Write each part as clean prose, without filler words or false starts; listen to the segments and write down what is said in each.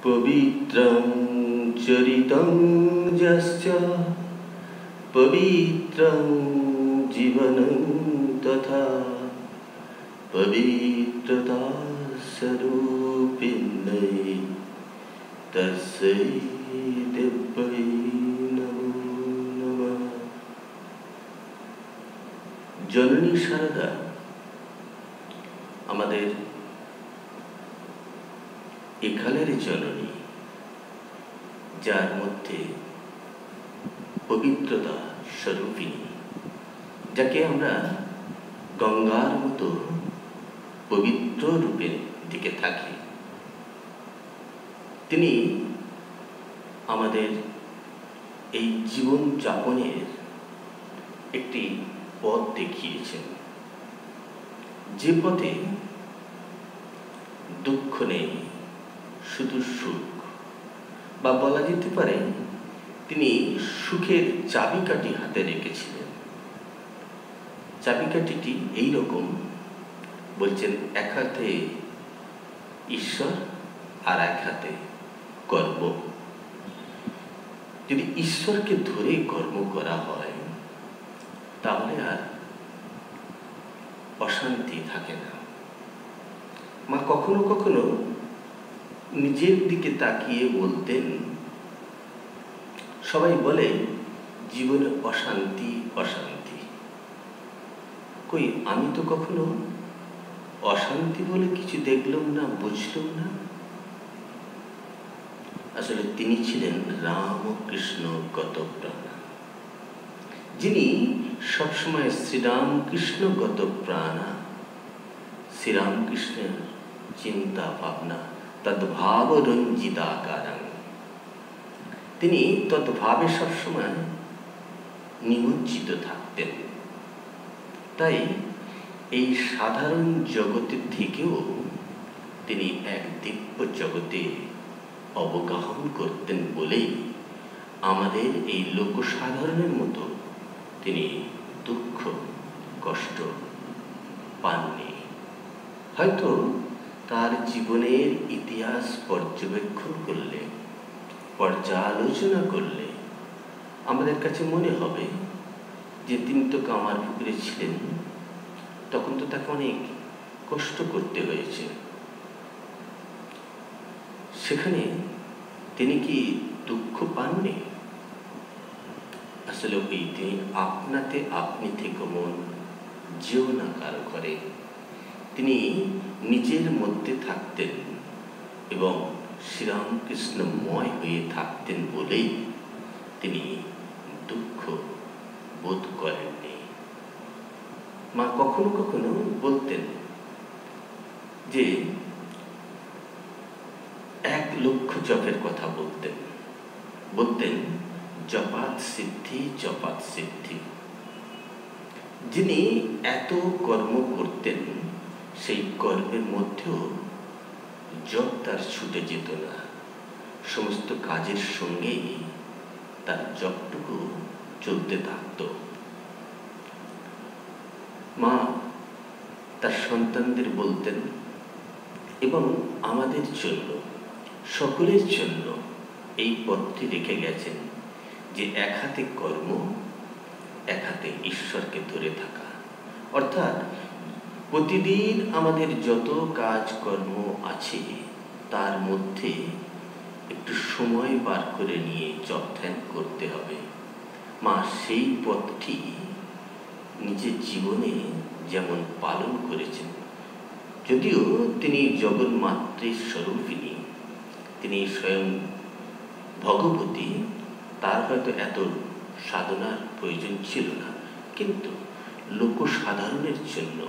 पवित्रं चरितं यस्य पवित्रं जीवनं तथा पवित्रता स्वरूपिण्यै तस्यै दिव्यै नमो नमः। जननी शारदा আমাদের একালের জননী, যার মধ্যে পবিত্রতা স্বরূপিণী, যাকে আমরা গঙ্গার মতো পবিত্র রূপের দিকে থাকি, তিনি আমাদের এই জীবন যাপনের একটি পথ দেখিয়েছেন, যে পথে দুঃখ নেই, শুধু সুখ। বা বলা যেতে পারে তিনি সুখের চাবিকাঠি হাতে রেখেছিলেন। চাবিকাঠিটি এইরকম, বলছেন এক হাতে ঈশ্বর আর এক হাতে কর্ম। যদি ঈশ্বরকে ধরে কর্ম করা হয় তাহলে আর অশান্তি থাকে না। মা কখনো কখনো নিজের দিকে তাকিয়ে বলতেন, সবাই বলে জীবনে অশান্তি অশান্তি, কই আমি তো কখনো অশান্তি বলে কিছু দেখলাম না, বুঝলাম না। আসলে তিনি ছিলেন রামকৃষ্ণ গতপ্রাণা, যিনি সবসময় শ্রীরামকৃষ্ণ গতপ্রাণা, শ্রীরামকৃষ্ণের চিন্তা ভাবনা তদ্ভাব রঞ্জিতাকারং, তিনি তদ্ভাবে সবসময় নিমজ্জিত থাকতেন। তাই এই সাধারণ জগতের থেকেও তিনি এক দিব্য জগতে অবগাহন করতেন বলেই আমাদের এই লোকসাধারণের মতো তিনি দুঃখ কষ্ট পাননি। হয়তো তার জীবনের ইতিহাস পর্যবেক্ষণ করলে, পর্যালোচনা করলে আমাদের কাছে মনে হবে যে তিনি তো কামার পুকুরে ছিলেন, তখন তো তাকে অনেক কষ্ট করতে হয়েছে। সেখানে তিনি কি দুঃখ পাননি? আসলে ওই তিনি আপনাতে আপনি থেকে মন যেও না কারো করে, তিনি নিজের মধ্যে থাকতেন এবং শ্রীরামকৃষ্ণময় হয়ে থাকতেন বলেই তিনি দুঃখ বোধ করেননি। মা কখনো কখনো বলতেন যে 1,00,000 জপের কথা বলতেন জপাত সিদ্ধি জপাত সিদ্ধি। যিনি এত কর্ম করতেন, সেই কর্মের মধ্যেও জপ তার ছুটে যেত না, সমস্ত কাজের সঙ্গেই তার জপটুকু চলতে থাকত। মা তার সন্তানদের বলতেন এবং আমাদের জন্য, সকলের জন্য এই পথটি রেখে গেছেন যে এক হাতে কর্ম, এক হাতে ঈশ্বরকে ধরে থাকা। অর্থাৎ প্রতিদিন আমাদের যত কাজকর্ম আছে তার মধ্যে একটু সময় বার করে নিয়ে জপ ধ্যান করতে হবে। মা সেই পথটি নিজের জীবনে যেমন পালন করেছেন, যদিও তিনি জগন্মাতৃ স্বরূপিণী, তিনি স্বয়ং ভগবতী, তার হয়তো এত সাধনার প্রয়োজন ছিল না, কিন্তু লোকসাধারণের জন্য,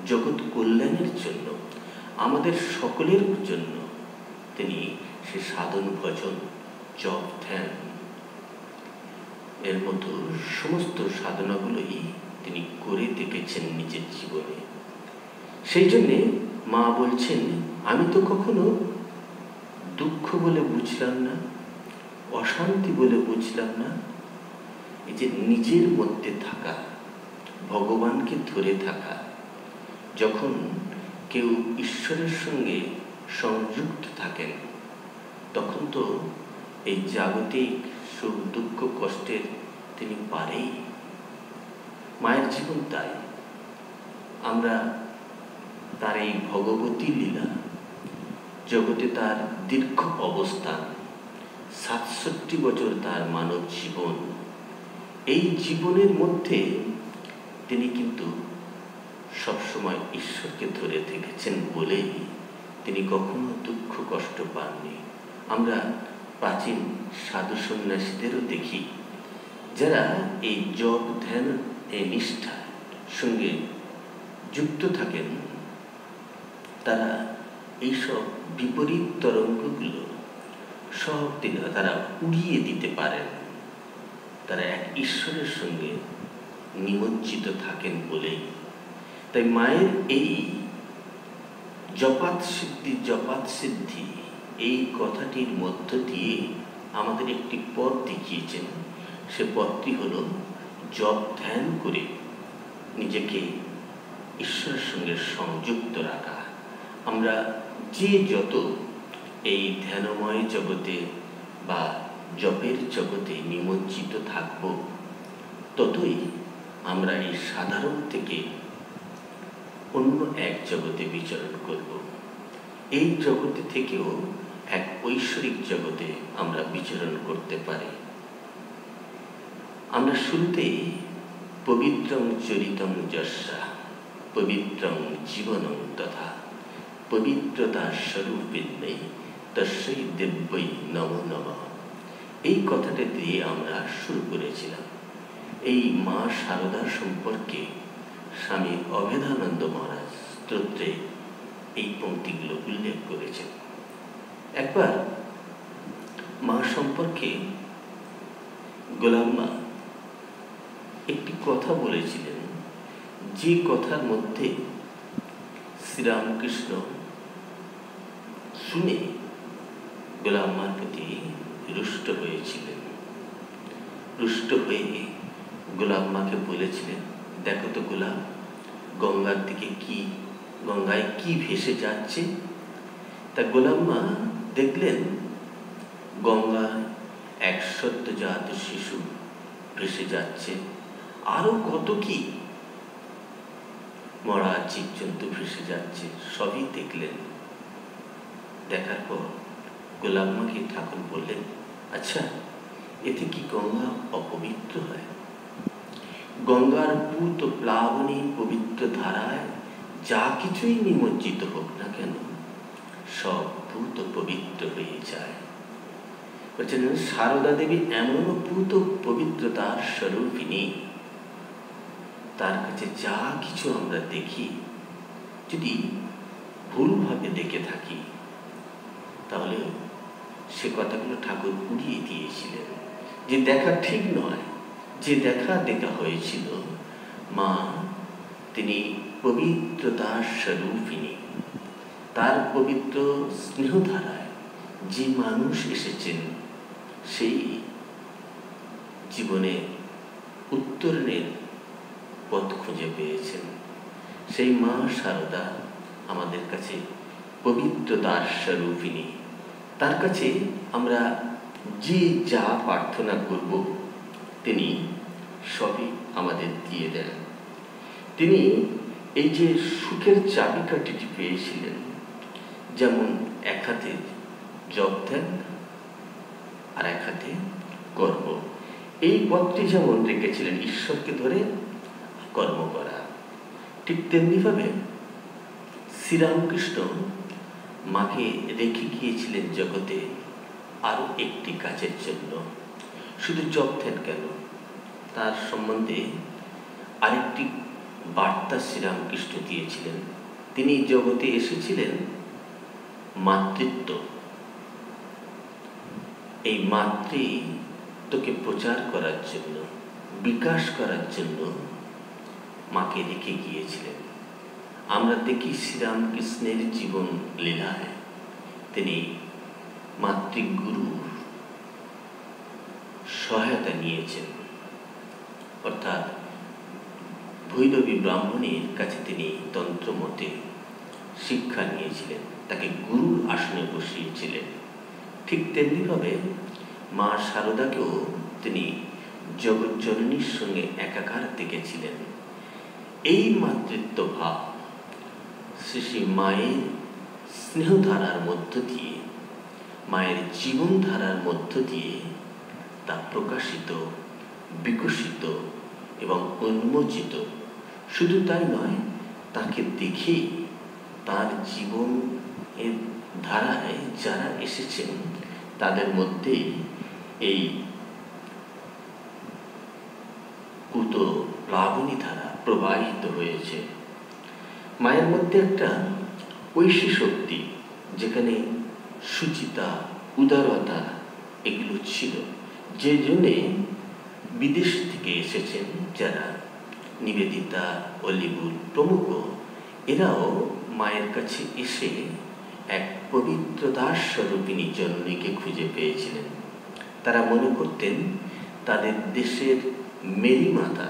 জগৎ কল্যাণের জন্য, আমাদের সকলের জন্য তিনি সে সাধন ভজন জপ ধ্যান এর মতো সমস্ত সাধনাগুলোই তিনি করে দেখেছেন নিজের জীবনে। সেই জন্যে মা বলছেন, আমি তো কখনো দুঃখ বলে বুঝলাম না, অশান্তি বলে বুঝলাম না। এই যে নিজের মধ্যে থাকা, ভগবানকে ধরে থাকা, যখন কেউ ঈশ্বরের সঙ্গে সংযুক্ত থাকেন তখন তো এই জাগতিক সুখ দুঃখ কষ্টের তিনি পারেই। মায়ের জীবন তাই। আমরা তার এই ভগবতী লীলা, জগতে তার দীর্ঘ অবস্থান, ৬৭ বছর তার মানব জীবন, এই জীবনের মধ্যে তিনি কিন্তু সবসময় ঈশ্বরকে ধরে থেকেছেন বলেই তিনি কখনো দুঃখ কষ্ট পাননি। আমরা প্রাচীন সাধু সন্ন্যাসীদেরও দেখি, যারা এই জপ ধ্যান এই নিষ্ঠার সঙ্গে যুক্ত থাকেন, তারা এইসব বিপরীত তরঙ্গগুলো সব তারা উড়িয়ে দিতে পারেন। তারা এক ঈশ্বরের সঙ্গে নিমজ্জিত থাকেন বলেই। তাই মায়ের এই জপাত সিদ্ধি এই কথাটির মধ্য দিয়ে আমাদের একটি পথ দেখিয়েছেন। সে পথটি হলো জপ ধ্যান করে নিজেকে ঈশ্বরের সঙ্গে সংযুক্ত রাখা। আমরা যে যত এই ধ্যানময় জগতে বা জপের জগতে নিমজ্জিত থাকব, ততই আমরা এই সাধারণ থেকে অন্য এক জগতে বিচরণ করব। এই জগতে থেকেও এক ঐশ্বরিক জগতে আমরা বিচরণ করতে পারি। আমরা শুরুতেই পবিত্রং চরিতং যস্যা পবিত্রং জীবনং তথা পবিত্রতা স্বরূপিণ্যৈ তস্যৈ দেব্যৈ নমো নমঃ, এই কথাটা দিয়ে আমরা শুরু করেছিলাম। এই মা শারদা সম্পর্কে স্বামী অভেদানন্দ মহারাজ স্তোত্রে এই পংক্তিগুলো উল্লেখ করেছেন। একবার মা সম্পর্কে গোলাম মা একটি কথা বলেছিলেন, যে কথার মধ্যে শ্রীরামকৃষ্ণ শুনে গোলাম মার প্রতি রুষ্ট হয়েছিলেন। রুষ্ট হয়ে গোলাম মাকে বলেছিলেন, দেখো তো গোলাম, গঙ্গার দিকে গঙ্গায় কি ভেসে যাচ্ছে। তা গোলাম মা দেখলেন গঙ্গায় এক সদ্যজাত শিশু ভেসে যাচ্ছে, আরো কত কি মরা জীবজন্তু ভেসে যাচ্ছে, সবই দেখলেন। দেখার পর গোলাম মাকে ঠাকুর বললেন, আচ্ছা, এতে কি গঙ্গা অপবিত্র হয়? গঙ্গার পূত প্লাবনী পবিত্র ধারায় যা কিছুই নিমজ্জিত হোক না কেন, সব পূত পবিত্র হয়ে যায়। বলছেন সারদা দেবী এমন পূত পবিত্রতার স্বরূপিণী, তার কাছে যা কিছু আমরা দেখি, যদি ভুলভাবে দেখে থাকি, তাহলে সে কথাগুলো ঠাকুর উড়িয়ে দিয়েছিলেন। যে দেখা ঠিক নয়, যে দেখা হয়েছিল, মা তিনি পবিত্রতার স্বরূপিণী। তার পবিত্র স্নেহধারায় যে মানুষ এসেছেন, সেই জীবনে উত্তরণের পথ খুঁজে পেয়েছেন। সেই মা শারদা আমাদের কাছে পবিত্রতার স্বরূপিণী। তার কাছে আমরা যে যা প্রার্থনা করব, তিনি সবই আমাদের দিয়ে দেন। তিনি এই যে সুখের চাবিকাঠিটি পেয়েছিলেন, যেমন এক হাতে জপ ধ্যান আর এক হাতে কর্ম, এই পথটি যেমন রেখেছিলেন ঈশ্বরকে ধরে কর্ম করা, ঠিক তেমনিভাবে শ্রীরামকৃষ্ণ মাকে রেখে গিয়েছিলেন জগতে আরো একটি কাজের জন্য। শুধু জপ ধ্যান কেন, তার সম্বন্ধে আরেকটি বার্তা শ্রীরামকৃষ্ণ দিয়েছিলেন। তিনি জগতে এসেছিলেন মাতৃত্ব, এই মাতৃত্বকে প্রচার করার জন্য, বিকাশ করার জন্য মাকে রেখে গিয়েছিলেন। আমরা দেখি শ্রীরামকৃষ্ণের জীবন লীলায় তিনি মাতৃগুরুর সহায়তা নিয়েছেন, অর্থাৎ ভৈরবী ব্রাহ্মণের কাছে তিনি তন্ত্রমতে শিক্ষা নিয়েছিলেন, তাকে গুরুর আসনে বসিয়েছিলেন। ঠিক তেমনিভাবে মা শারদাকেও তিনি জগৎজননীর সঙ্গে একাকার দেখেছিলেন। এই মাতৃত্ব ভাব শ্রী মায়ের স্নেহধারার মধ্য দিয়ে, মায়ের জীবনধারার মধ্য দিয়ে তা প্রকাশিত, বিকশিত এবং উন্মোচিত। শুধু তাই নয়, তাকে দেখে তার জীবনের ধারায় যারা এসেছেন তাদের মধ্যে এই পুত প্লাবনী ধারা প্রবাহিত হয়েছে। মায়ের মধ্যে একটা ঐশী শক্তি, যেখানে সুচিতা, উদারতা এগুলো ছিল, যে জন্যে বিদেশ থেকে এসেছেন যারা নিবেদিতা, অলিবুল প্রমুখ, এরাও মায়ের কাছে এসে এক পবিত্র দাস স্বরূপিণী জননীকে খুঁজে পেয়েছিলেন। তারা মনে করতেন তাদের দেশের মেরি মাতা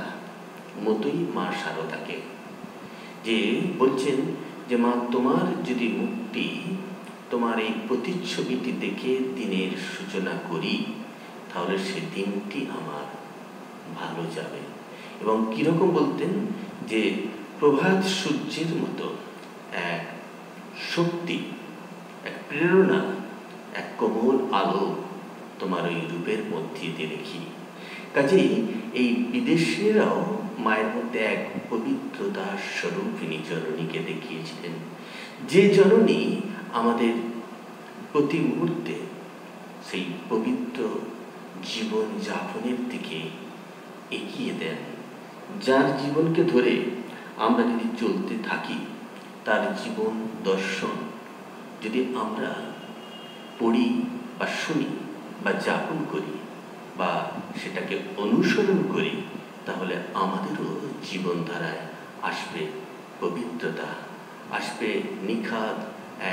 মতোই মা শারদাকে, যে বলছেন যে মা, তোমার যদি মুক্তি, তোমার এই প্রতিচ্ছবিটি দেখে দিনের সূচনা করি, তাহলে সে দিনটি আমার ভালো যাবে। এবং কীরকম বলতেন, যে প্রভাত সূর্যের মতো এক শক্তি, এক প্রেরণা, এক কোমল আলো তোমার ওই রূপের মধ্যে দিয়ে দেখি। কাজেই এই বিদেশিরাও মায়ের মধ্যে এক পবিত্রতা স্বরূপিণী জননীকে দেখিয়েছিলেন, যে জননী আমাদের প্রতি মুহূর্তে সেই পবিত্র জীবন যাপনের দিকে এগিয়ে দেন। যার জীবনকে ধরে আমরা যদি চলতে থাকি, তার জীবন দর্শন যদি আমরা পড়ি বা শুনি বা যাপন করি বা সেটাকে অনুসরণ করি, তাহলে আমাদেরও জীবনধারায় আসবে পবিত্রতা, আসবে নিখাদ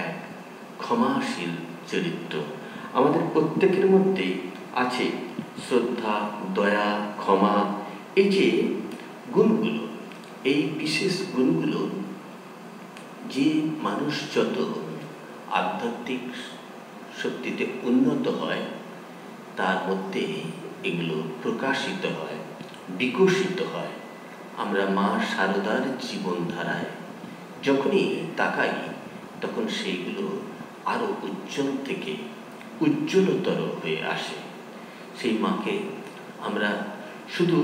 এক ক্ষমাশীল চরিত্র। আমাদের প্রত্যেকের মধ্যে আছে শ্রদ্ধা, দয়া, ক্ষমা, এই যে গুণগুলো, এই বিশেষ গুণগুলো যে মানুষ যত আধ্যাত্মিক শক্তিতে উন্নত হয়, তার মধ্যে এগুলো প্রকাশিত হয়, বিকশিত হয়। আমরা মা শারদার জীবনধারায় যখনই তাকাই, তখন সেইগুলো আরও উজ্জ্বল থেকে উজ্জ্বলতর হয়ে আসে। সেই মাকে আমরা শুধু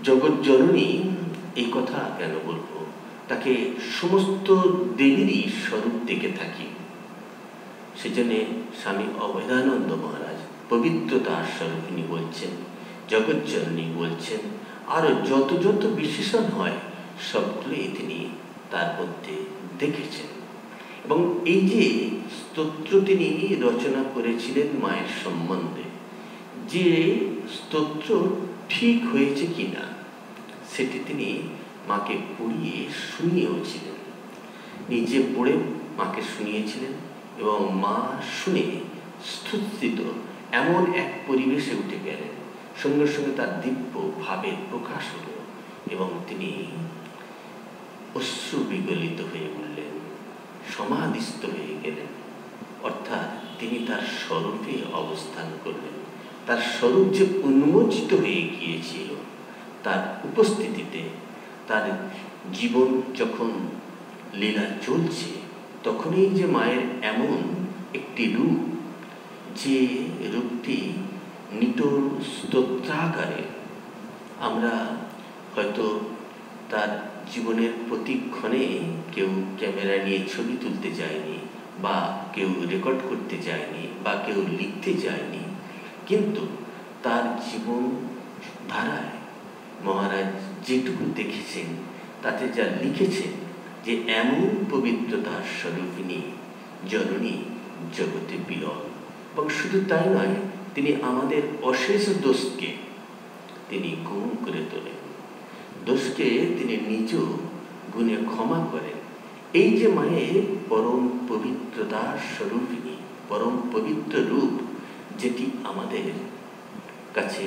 জগৎজননী এই কথা কেন বলবো, তাকে সমস্ত দেবীরই স্বরূপ দেখে থাকি। সেজন্যে স্বামী অভেদানন্দ মহারাজ পবিত্রতা স্বরূপিণী বলছেন, জগৎজননী বলছেন, আরও যত যত বিশেষণ হয় সবগুলোই তিনি তার মধ্যে দেখেছেন। এবং এই যে স্তোত্র তিনি রচনা করেছিলেন মায়ের সম্বন্ধে, যে স্তোত্র ঠিক হয়েছে কিনা সেটি তিনি মাকে পড়িয়ে শুনিয়েওছিলেন, নিজে পড়ে মাকে শুনিয়েছিলেন এবং মা শুনে স্থুতিত এমন এক পরিবেশে উঠে গেলেন। সঙ্গে সঙ্গে তার দিব্য ভাবের প্রকাশ হল এবং তিনি অশ্রু বিগলিত হয়ে উঠলেন, সমাধিস্থ হয়ে গেলেন। অর্থাৎ তিনি তার স্বরূপে অবস্থান করলেন। তার স্বরূপ যে উন্মোচিত হয়ে গিয়েছিল তার উপস্থিতিতে, তার জীবন যখন লীলা চলছে, তখনই যে মায়ের এমন একটি রূপ, যে রূপটি নিটোল স্তোত্রাকারে, আমরা হয়তো তার জীবনের প্রতিক্ষণে কেউ ক্যামেরা নিয়ে ছবি তুলতে যায়নি, বা কেউ রেকর্ড করতে যায়নি, বা কেউ লিখতে যায়নি, কিন্তু তার জীবন ধারায় মহারাজ যেটুকু দেখেছেন তাতে যা লিখেছেন, যে এমন পবিত্রতার স্বরূপিণী জননী জগতে বিরল। এবং শুধু তাই নয়, তিনি আমাদের অশেষ দোষকে তিনি গুণ করে তোলেন, দোষকে তিনি নিজ গুণে ক্ষমা করেন। এই যে মায়ের পরম পবিত্রতার স্বরূপিণী, পরম পবিত্র রূপ, যেটি আমাদের কাছে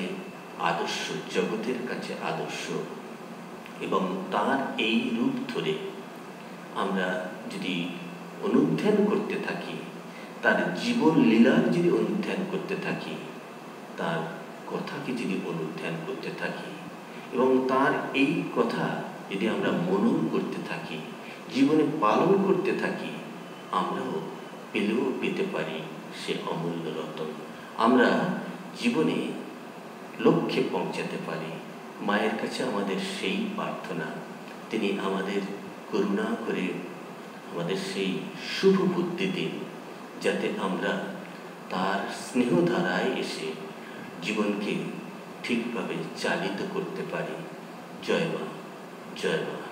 আদর্শ, জগতের কাছে আদর্শ, এবং তার এই রূপ ধরে আমরা যদি অনুধ্যান করতে থাকি, তার জীবন লীলার যদি অনুধ্যান করতে থাকি, তার কথাকে যদি অনুধ্যান করতে থাকি এবং তার এই কথা যদি আমরা মনন করতে থাকি, জীবনে পালন করতে থাকি, আমরাও পেলেও পেতে পারি সে অমূল্য রতন। আমরা জীবনে লক্ষ্যে পৌঁছাতে পারি। মায়ের কাছে আমাদের সেই প্রার্থনা, তিনি আমাদের করুণা করে আমাদের সেই শুভ বুদ্ধি দিন, যাতে আমরা তার স্নেহধারায় এসে জীবনকে ঠিকভাবে চালিত করতে পারি। জয় মা, জয় মা।